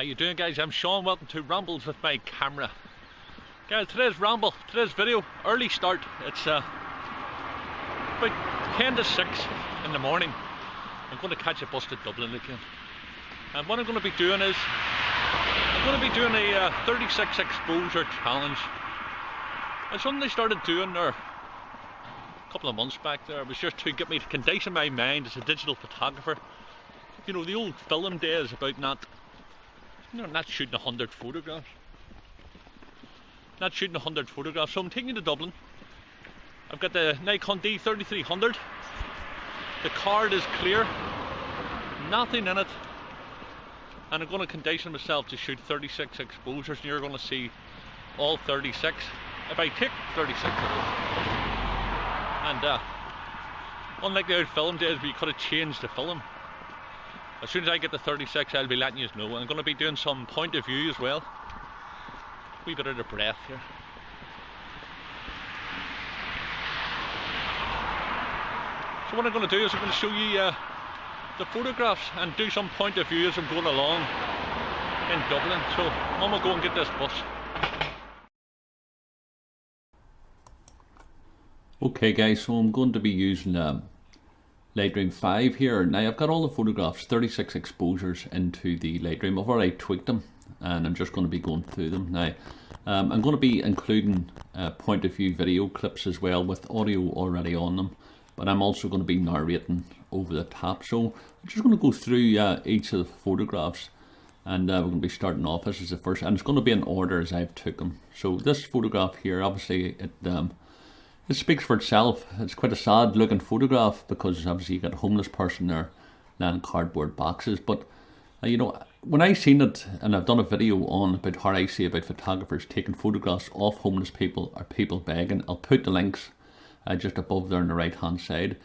How you doing, guys? I'm Sean. Welcome to Rambles with my camera. Guys, today's video, early start. It's about 10 to 6 in the morning. I'm going to catch a bus to Dublin again. And what I'm going to be doing is, I'm going to be doing a 36 exposure challenge. It's something I started doing there a couple of months back there. It was just to get me to condition my mind as a digital photographer. You know, the old film days about not shooting 100 photographs. Not shooting 100 photographs. So I'm taking you to Dublin. I've got the Nikon D3300. The card is clear. Nothing in it. And I'm going to condition myself to shoot 36 exposures, and you're going to see all 36. If I take 36 of them. And unlike the old film days where you could have changed the film, as soon as I get to 36, I'll be letting you know. I'm going to be doing some point of view as well. Wee bit of the breath here. So what I'm going to do is I'm going to show you the photographs and do some point of view as I'm going along in Dublin. So I'm going to go and get this bus. Okay guys, so I'm going to be using Lightroom 5 here. Now I've got all the photographs, 36 exposures into the Lightroom. I've already tweaked them and I'm just going to be going through them. Now I'm going to be including point of view video clips as well with audio already on them, but I'm also going to be narrating over the top. So I'm just going to go through each of the photographs, and we're going to be starting off. This is the first, and it's going to be in order as I've took them. So this photograph here, obviously it speaks for itself. It's quite a sad looking photograph because obviously you got a homeless person there laying cardboard boxes. But you know, when I seen it, and I've done a video on about how I see about photographers taking photographs of homeless people or people begging. I'll put the links just above there on the right hand side.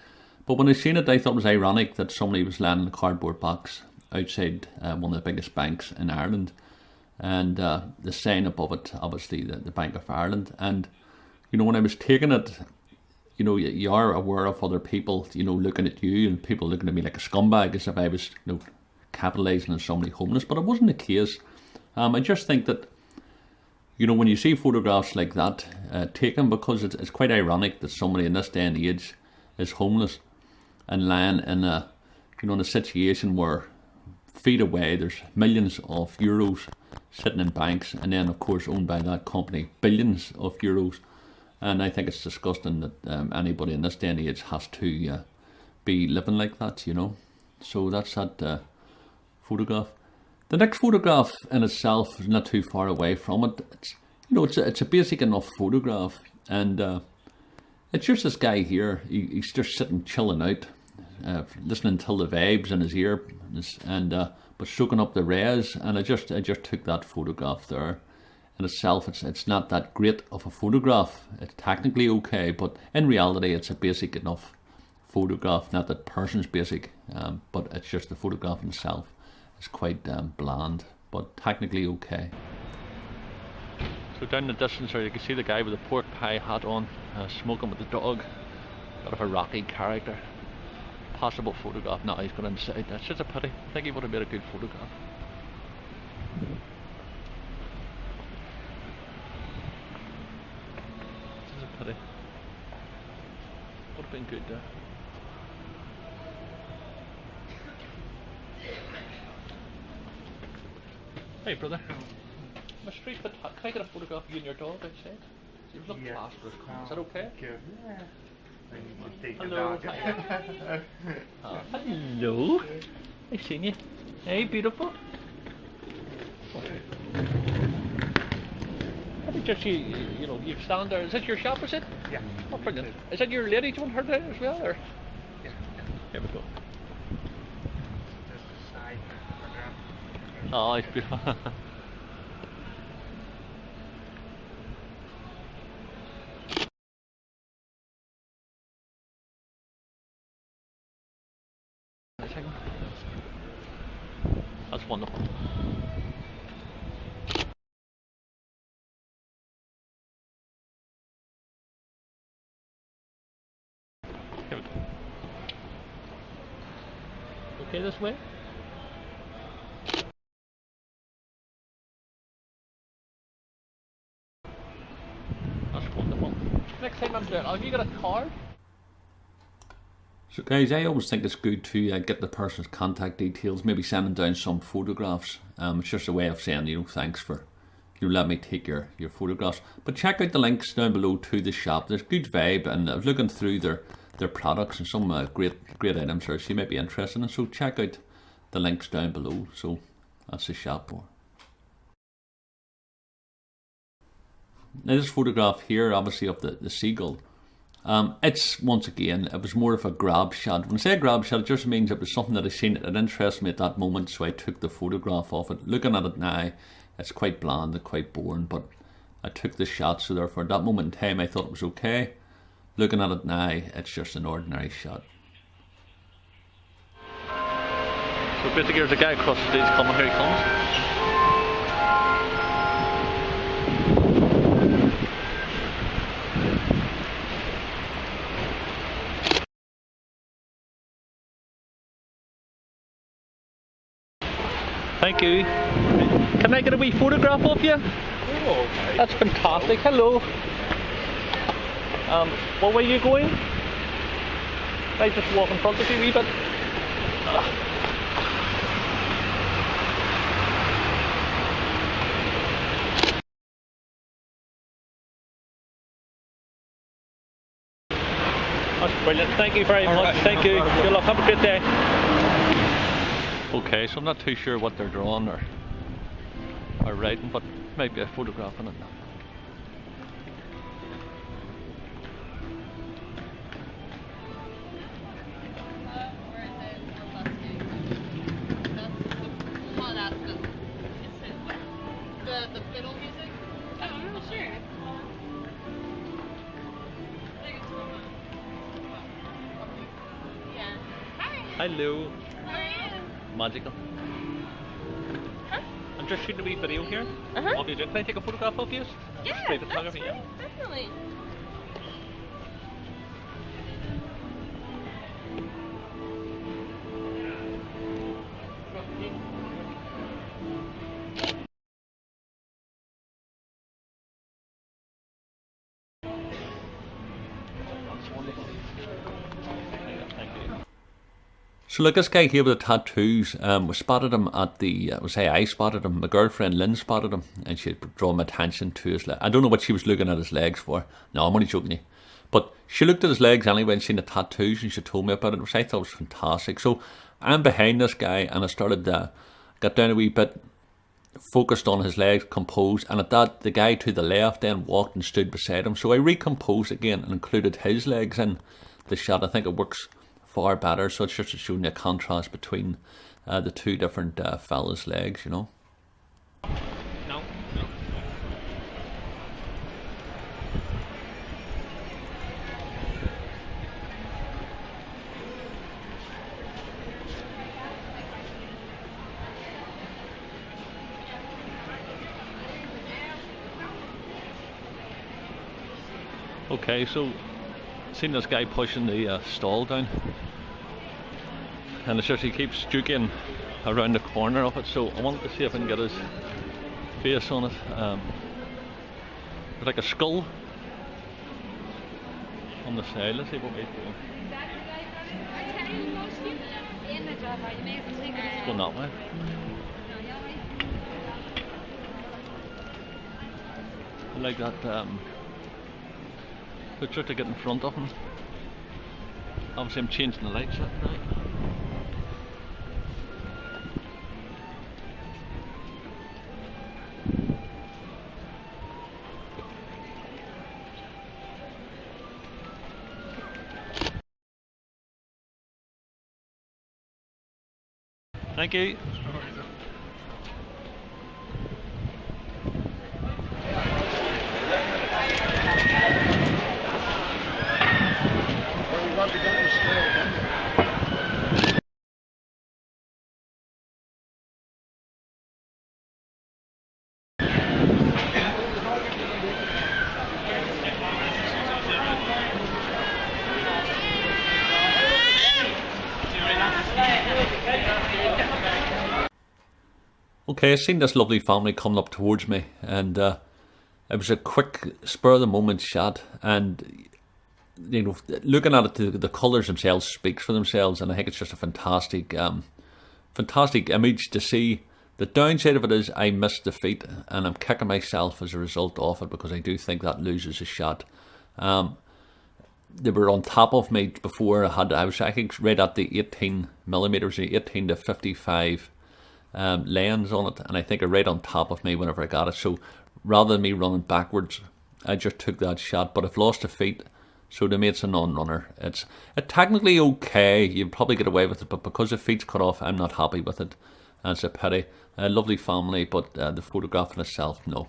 But when I seen it, I thought it was ironic that somebody was laying in a cardboard box outside one of the biggest banks in Ireland, and the sign above it, obviously the Bank of Ireland. And you know, when I was taking it, you know, you are aware of other people, you know, looking at you, and people looking at me like a scumbag as if I was, you know, capitalising on somebody homeless. But it wasn't the case. I just think that, you know, when you see photographs like that taken, because it's quite ironic that somebody in this day and age is homeless and lying in a, you know, in a situation where feet away there's millions of euros sitting in banks, and then of course owned by that company billions of euros. And I think it's disgusting that anybody in this day and age has to be living like that, you know. So that's that photograph. The next photograph in itself is not too far away from it. It's, you know, it's a basic enough photograph, and it's just this guy here. He's just sitting chilling out, listening to the vibes in his ear, and but soaking up the rays. And I just took that photograph there. In itself, it's not that great of a photograph. It's technically okay, but in reality it's a basic enough photograph. Not that person's basic, but it's just the photograph in itself is quite bland, but technically okay. So down in the distance there you can see the guy with the pork pie hat on, smoking with the dog. Bit of a rocky character. Possible photograph. Now he's gone inside. That's just a pity. I think he would have made a good photograph. Pity. Would have been good there. Hey brother, my street foot, can I get a photograph of you and your dog outside? You look class for this car. Is that okay? Yeah. Hello. Hello. I've seen you. Hey, beautiful. Okay. Just you know, you stand there. Is it your shop? Is it? Yeah. Oh, brilliant. Is that your lady? Do you want her there as well, or? Yeah. Here we go. Just a side program. Oh, it's beautiful. That's wonderful. Here we go. Okay, this way? next time I'm doing it, have you got a card? So guys, I always think it's good to get the person's contact details, maybe send them down some photographs. It's just a way of saying, you know, thanks for, you know, let me take your photographs. But check out the links down below to the shop. There's good vibe, and I was looking through their products and some great items there, so you might be interested in. So check out the links down below. So that's the shop. Now this photograph here, obviously of the seagull, it's, once again, it was more of a grab shot. When I say a grab shot, it just means it was something that I seen that interested me at that moment, so I took the photograph of it. Looking at it now, it's quite bland and quite boring, but I took the shot, so therefore at that moment in time I thought it was okay. Looking at it now, it's just an ordinary shot. So basically there's a guy across the stage coming, here he comes. Thank you. Can I get a wee photograph of you? Oh, okay. That's fantastic. Hello. What way are you going? I just walk in front of you a wee bit. That's brilliant. Thank you very much. Right. Thank you. Good luck. Have a good day. Okay, so I'm not too sure what they're drawing or writing, but maybe a photograph in it. The fiddle music? Oh, I'm not sure. Yeah. Hi. Hello. How are you? Magical. Huh? I'm just shooting a wee video here. Uh-huh. Of you. Can I take a photograph of you? Yeah, Great that's photography, fine. yeah. Definitely. So like this guy here with the tattoos, we spotted him at the, I spotted him, my girlfriend Lynn spotted him, and she had drawn my attention to his legs. I don't know what she was looking at his legs for. No, I'm only joking you. But she looked at his legs anyway and seen the tattoos, and she told me about it, which I thought was fantastic. So I'm behind this guy, and I started, got down a wee bit, focused on his legs, composed, and at that, the guy to the left then walked and stood beside him. So I recomposed again and included his legs in the shot. I think it works far better, so it's just showing you a contrast between the two different fellas' legs, you know. No. Okay, so seen this guy pushing the stall down, and it's just he keeps juking around the corner of it, so I wanted to see if I can get his face on it. It's like a skull on the side. Let's see what we do. It's going that way. I like that picture to get in front of him. Obviously I'm changing the lights up now. Thank you. Okay, I've seen this lovely family coming up towards me, and it was a quick spur of the moment shot, and you know, looking at it, the colours themselves speaks for themselves, and I think it's just a fantastic, fantastic image to see. The downside of it is I missed the feet, and I'm kicking myself as a result of it, because I do think that loses a shot. They were on top of me before I was I think right at the 18mm, the 18 to 55 lens on it, and I think they're right on top of me whenever I got it. So rather than me running backwards, I just took that shot, but I've lost the feet. So to me it's a non-runner. It's technically okay, you'd probably get away with it, but because the feet's cut off, I'm not happy with it. And it's a pity. A lovely family, but the photograph in itself, no.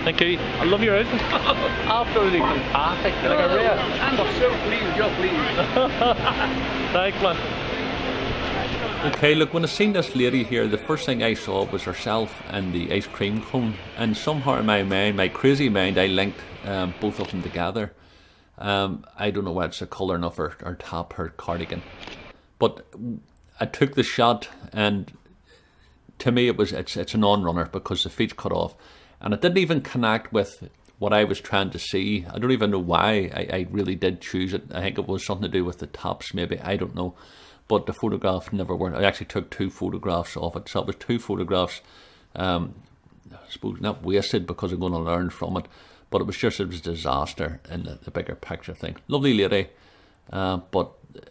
Thank you. I love your outfit. Absolutely fantastic. Like a real. I'm so pleased. You're pleased. Thanks, man. Okay, look, when I seen this lady here, the first thing I saw was herself and the ice cream cone, and somehow in my mind, my crazy mind, I linked both of them together. I don't know whether it's the colouring of her top, her cardigan, but I took the shot, and to me it's a non-runner because the feet's cut off, and it didn't even connect with what I was trying to see. I don't even know why I really did choose it. I think it was something to do with the tops, maybe, I don't know. But the photograph never worked. I actually took 2 photographs of it, so it was 2 photographs, I suppose not wasted because I'm going to learn from it, but it was a disaster in the bigger picture thing. Lovely lady, but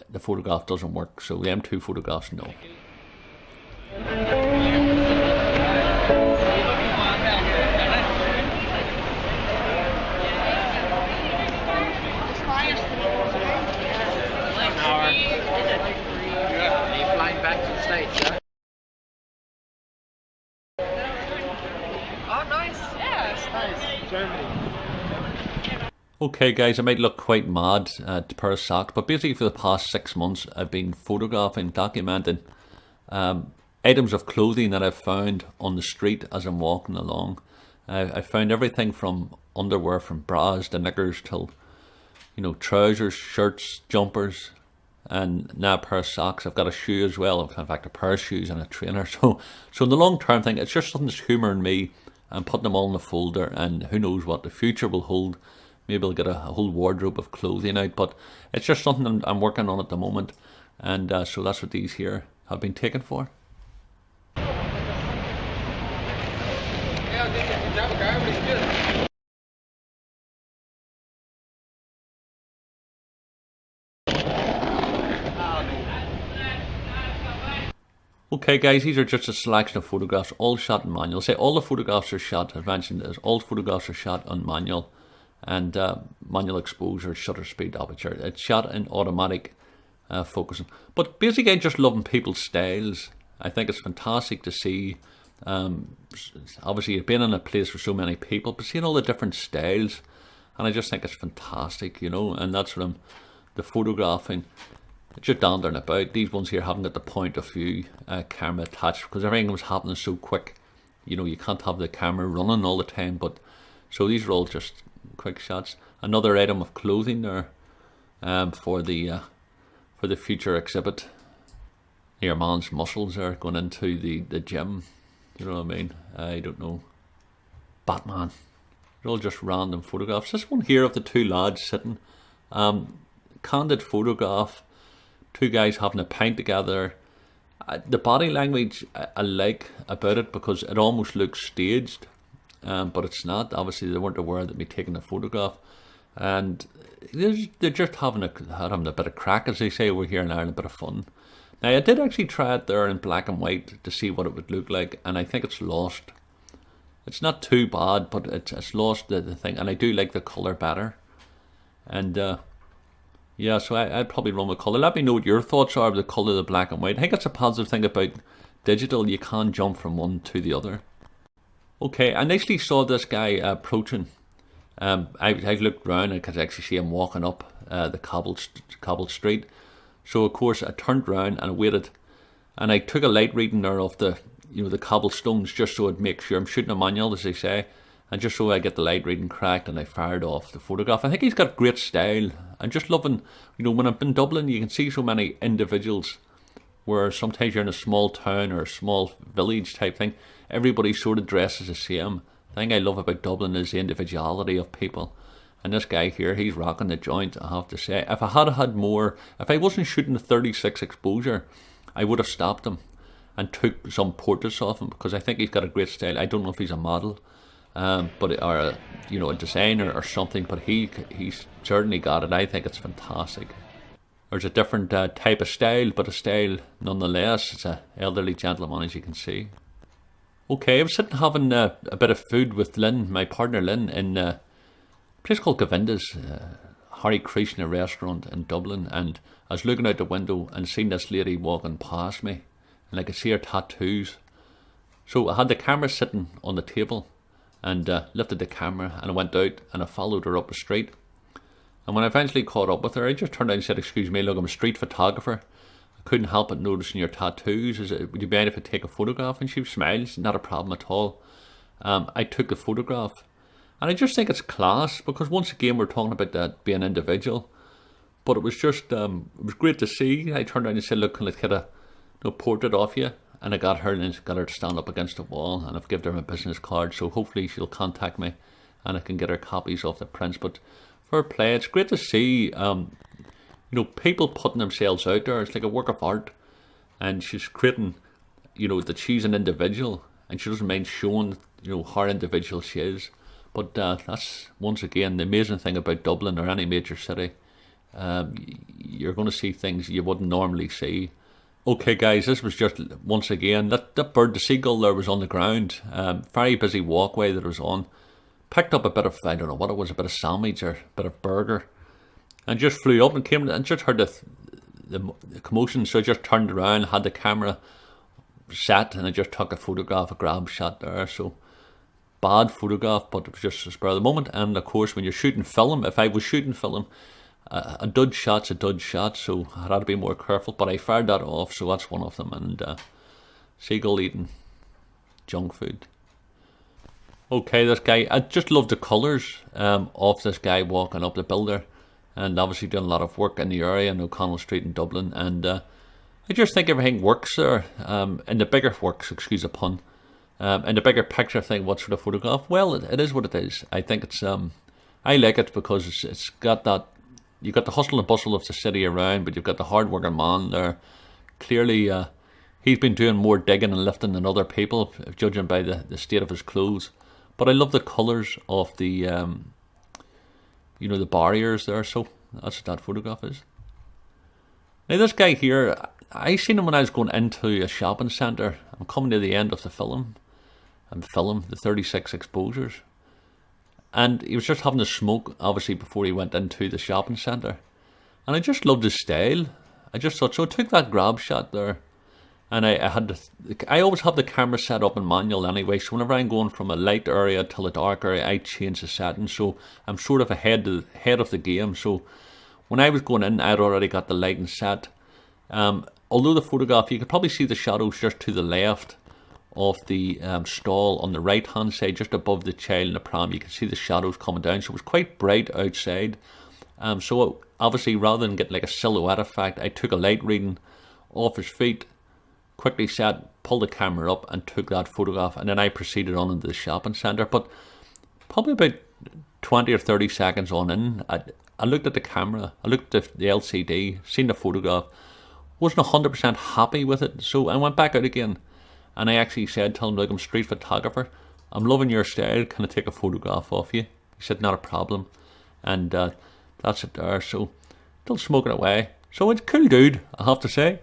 the photograph doesn't work, so them 2 photographs, no. Back to the States, yeah? Oh, nice. Yeah, it's nice. Germany. Okay guys, I might look quite mad to pair of socks, but basically for the past 6 months I've been photographing, documenting items of clothing that I've found on the street as I'm walking along. I found everything from underwear, from bras to knickers, till, you know, trousers, shirts, jumpers, and now a pair of socks. I've got a shoe as well, in fact a pair of shoes and a trainer. So in the long term thing, it's just something that's humouring me. I'm putting them all in a folder, and who knows what the future will hold. Maybe I'll get a whole wardrobe of clothing out, but it's just something I'm working on at the moment, and so that's what these here have been taken for. Okay guys, these are just a selection of photographs, all shot in manual. Say all the photographs are shot, as mentioned, all photographs are shot on manual, and manual exposure, shutter speed, aperture. It's shot in automatic focusing. But basically I'm just loving people's styles. I think it's fantastic to see, obviously you've been in a place with so many people, but seeing all the different styles, and I just think it's fantastic, you know, and that's what the photographing. Just dandering about. These ones here haven't got the point of view camera attached because everything was happening so quick. You know, you can't have the camera running all the time, but so these are all just quick shots. Another item of clothing there for the future exhibit. Your man's muscles are going into the gym. You know what I mean? I don't know. Batman. They're all just random photographs. This one here of the 2 lads sitting. Candid photograph. 2 guys having a pint together. The body language I like about it because it almost looks staged, but it's not. Obviously they weren't aware that me taking a photograph, and they're just having a bit of crack, as they say over here in Ireland, a bit of fun. Now I did actually try it there in black and white to see what it would look like, and I think it's lost. It's not too bad, but it's lost the thing, and I do like the colour better. And yeah, so I'd probably run with colour. Let me know what your thoughts are of the colour of the black and white. I think it's a positive thing about digital. You can jump from one to the other. Okay, I nicely saw this guy approaching. I looked round and I could actually see him walking up the cobbled street. So of course I turned round and I waited, and I took a light reading there of the cobblestones just so I'd make sure I'm shooting a manual, as they say, And just so I get the light reading correct, and I fired off the photograph. I think he's got great style. I'm just loving, you know, when I'm in Dublin, you can see so many individuals where sometimes you're in a small town or a small village type thing. Everybody sort of dresses the same. The thing I love about Dublin is the individuality of people. And this guy here, he's rocking the joint, I have to say. If I had had more, if I wasn't shooting the 36 exposure, I would have stopped him and took some portraits of him, because I think he's got a great style. I don't know if he's a model, but or a, you know, a designer or something, but he's certainly got it. I think it's fantastic. There's a different type of style, but a style nonetheless. It's an elderly gentleman, as you can see. Okay, I was sitting having a bit of food with Lynn, my partner Lynn, in a place called Govinda's, Harry Krishna restaurant in Dublin, and I was looking out the window and seeing this lady walking past me, and I could see her tattoos. So I had the camera sitting on the table, and lifted the camera, and I went out and I followed her up the street. And when I eventually caught up with her, I just turned around and said, "Excuse me, look, I'm a street photographer. I couldn't help but noticing your tattoos. Would you be able to take a photograph?" And she smiled. Not a problem at all. I took the photograph. And I just think it's class, because once again we're talking about that being individual. But it was just, it was great to see. I turned around and said, "Look, can I get a portrait of you?" And I got her to stand up against the wall, and I've given her my business card, so hopefully she'll contact me and I can get her copies of the prints. But fair play, it's great to see, you know, people putting themselves out there. It's like a work of art, and she's creating, you know, that she's an individual, and she doesn't mind showing, you know, how individual she is. But that's, once again, the amazing thing about Dublin or any major city. You're going to see things you wouldn't normally see. Okay guys, this was just, once again, that bird, the seagull there, was on the ground. Very busy walkway that it was on. Picked up a bit of, I don't know what it was, a bit of sandwich or a bit of burger, and just flew up and came and just heard the commotion, so I just turned around, had the camera set, and I just took a photograph, a grab shot there. So bad photograph, but it was just a spur of the moment. And of course, when you're shooting film, if I was shooting film, a dud shot's a dud shot, so I had to be more careful. But I fired that off, so that's one of them. And seagull eating junk food. Okay, this guy, I just love the colours of this guy walking up, the builder, and obviously doing a lot of work in the area in O'Connell Street in Dublin. And I just think everything works there. In the bigger works, excuse the pun, in the bigger picture thing, what sort of photograph? Well, it is what it is. I think it's, I like it because it's got that, you've got the hustle and bustle of the city around, but you've got the hard-working man there. Clearly, he's been doing more digging and lifting than other people, judging by the state of his clothes. But I love the colours of the, you know, the barriers there. So that's what that photograph is. Now this guy here, I seen him when I was going into a shopping centre. I'm coming to the end of the film. The 36 exposures. And he was just having a smoke, obviously, before he went into the shopping centre. And I just loved his style. I just thought, so I took that grab shot there. And I always have the camera set up in manual anyway, so whenever I'm going from a light area till a dark area, I change the settings, so I'm sort of ahead of the game. So when I was going in, I'd already got the lighting set. Although the photograph, you could probably see the shadows just to the left of the stall on the right hand side, just above the child in the pram. You can see the shadows coming down, so it was quite bright outside. So obviously, rather than get like a silhouette effect, I took a light reading off his feet, quickly pulled the camera up and took that photograph, and then I proceeded on into the shopping centre. But probably about 20 or 30 seconds on in, I looked at the camera, I looked at the LCD, seen the photograph, wasn't 100% happy with it, so I went back out again, and I actually said, tell him, like, I'm a street photographer, I'm loving your style, can I take a photograph of you? He said, not a problem, and that's it there. So still smoking away, so it's a cool dude, I have to say.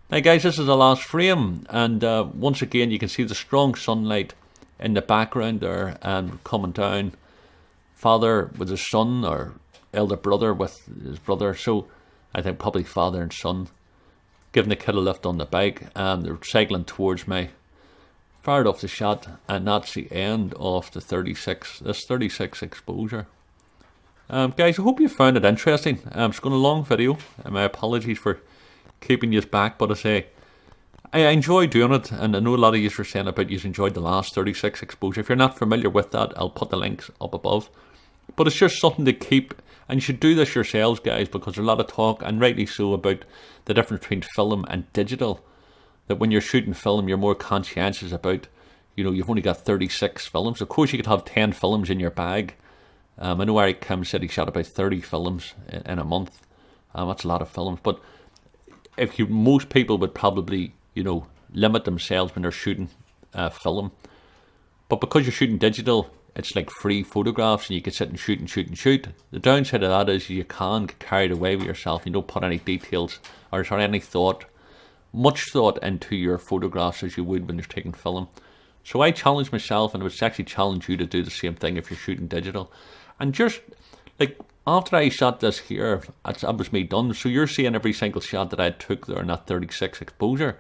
Now guys, this is the last frame, and once again you can see the strong sunlight in the background there, and coming down, father with his son, or elder brother with his brother, so I think probably father and son, giving the kid a lift on the bike, and they're cycling towards me. Fired off the shot, and that's the end of the 36 exposure. Guys, I hope you found it interesting. It's going a long video, and my apologies for keeping you back, but I say, I enjoy doing it, and I know a lot of you are saying about you enjoyed the last 36 exposure. If you're not familiar with that, I'll put the links up above. But it's just something to keep, and you should do this yourselves, guys, because there's a lot of talk, and rightly so, about the difference between film and digital. That when you're shooting film, you're more conscientious about, you know, you've only got 36 films. Of course, you could have 10 films in your bag. I know Eric Kim said he shot about 30 films in a month. That's a lot of films, but most people would probably, you know, limit themselves when they're shooting film. But because you're shooting digital, it's like free photographs, and you can sit and shoot and shoot and shoot. The downside of that is you can get carried away with yourself. You don't put any details or any thought, much thought into your photographs as you would when you're taking film. So I challenge myself, and I would actually challenge you to do the same thing if you're shooting digital. And just like after I shot this here, that was me done. So you're seeing every single shot that I took there in that 36 exposure.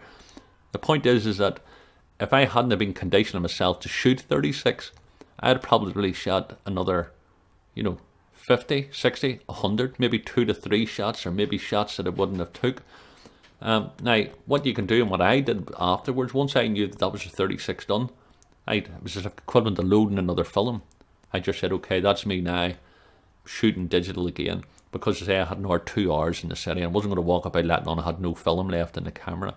The point is that if I hadn't been conditioning myself to shoot 36, I'd probably shot another, you know, 50, 60, 100, maybe 2 to 3 shots, or maybe shots that I wouldn't have took. Now, what you can do, and what I did afterwards, once I knew that was a 36 done, it was just equivalent to loading another film. I just said, okay, that's me now, shooting digital again, because I had another 2 hours in the city, and I wasn't going to walk about letting on I had no film left in the camera.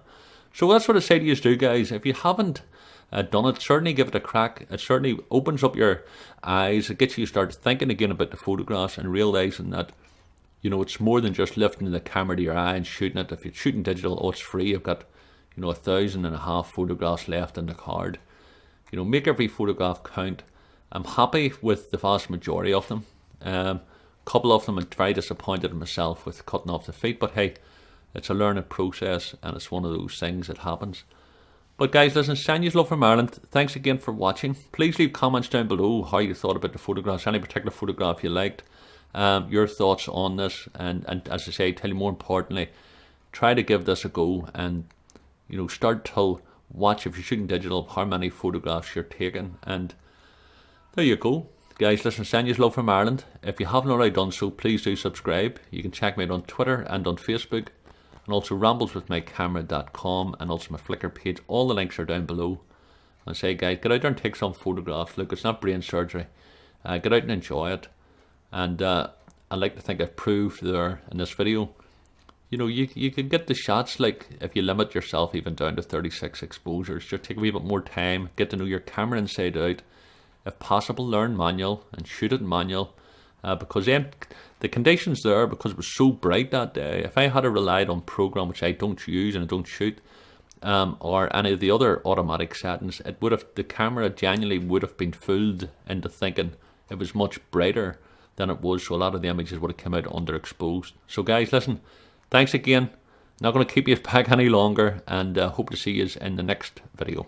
So that's what I say to you do, guys. If you haven't done it, certainly give it a crack. It certainly opens up your eyes. It gets you to start thinking again about the photographs and realising that, you know, it's more than just lifting the camera to your eye and shooting it. If you're shooting digital, oh, it's free. I've got, you know, 1,500 photographs left in the card. You know, make every photograph count. I'm happy with the vast majority of them. A couple of them I'm very disappointed in myself with cutting off the feet, but hey, it's a learning process, and it's one of those things that happens. But guys, listen, send you love from Ireland. Thanks again for watching. Please leave comments down below how you thought about the photographs, any particular photograph you liked, your thoughts on this, and as I say, tell you more importantly, try to give this a go, and you know, start to watch, if you're shooting digital, how many photographs you're taking. And there you go. Guys, listen, send you love from Ireland. If you haven't already done so, please do subscribe. You can check me out on Twitter and on Facebook, and also rambleswithmycamera.com, and also my Flickr page. All the links are down below. And say, guys, get out there and take some photographs. Look, it's not brain surgery. Get out and enjoy it. And I'd like to think I've proved there in this video, you know, you can get the shots, like if you limit yourself even down to 36 exposures. Just take a wee bit more time, get to know your camera inside out. If possible, learn manual and shoot it manual, because then the conditions there, because it was so bright that day, if I had relied on program, which I don't use and I don't shoot, or any of the other automatic settings, it would have, the camera genuinely would have been fooled into thinking it was much brighter than it was, so a lot of the images would have come out underexposed. So guys, listen, thanks again. Not going to keep you back any longer, and hope to see you in the next video.